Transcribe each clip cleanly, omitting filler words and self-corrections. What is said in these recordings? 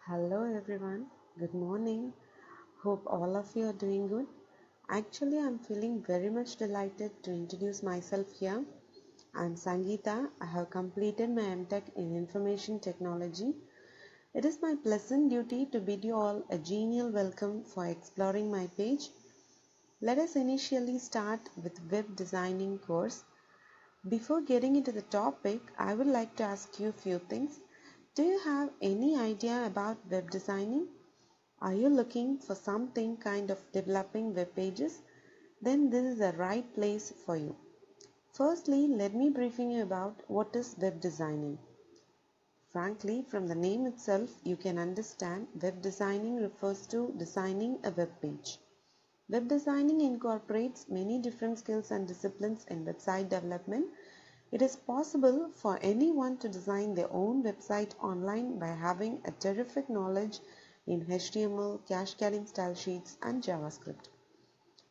Hello everyone, good morning. Hope all of you are doing good. Actually, I'm feeling very much delighted to introduce myself here. I'm Sangeeta. I have completed my MTech in Information Technology. It is my pleasant duty to bid you all a genial welcome for exploring my page. Let us initially start with web designing course. Before getting into the topic, I would like to ask you a few things. Do you have any idea about web designing? Are you looking for something kind of developing web pages? Then this is the right place for you. Firstly, let me briefing you about what is web designing. Frankly, from the name itself, you can understand web designing refers to designing a web page. Web designing incorporates many different skills and disciplines in website development. It is possible for anyone to design their own website online by having a terrific knowledge in HTML, cascading style sheets, and JavaScript.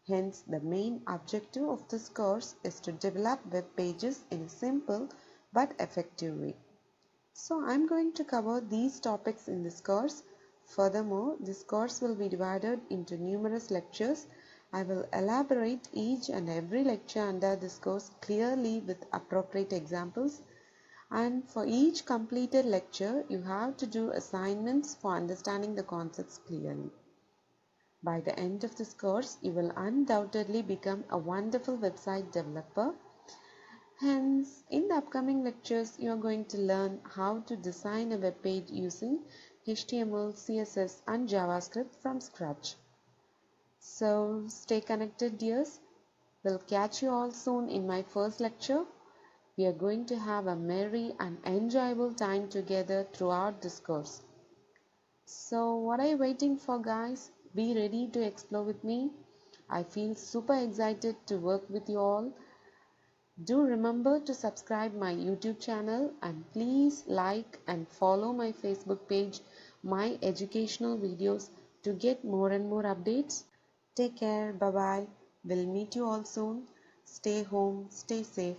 Hence, the main objective of this course is to develop web pages in a simple but effective way. So, I'm going to cover these topics in this course. Furthermore, this course will be divided into numerous lectures. I will elaborate each and every lecture under this course clearly with appropriate examples. And for each completed lecture, you have to do assignments for understanding the concepts clearly. By the end of this course, you will undoubtedly become a wonderful website developer. Hence, in the upcoming lectures, you are going to learn how to design a web page using HTML, CSS, and JavaScript from scratch. So, stay connected, dears. We'll catch you all soon in my first lecture. We are going to have a merry and enjoyable time together throughout this course. So, what are you waiting for, guys? Be ready to explore with me. I feel super excited to work with you all. Do remember to subscribe my YouTube channel and please like and follow my Facebook page, my educational videos to get more and more updates. Take care. Bye bye. We'll meet you all soon. Stay home. Stay safe.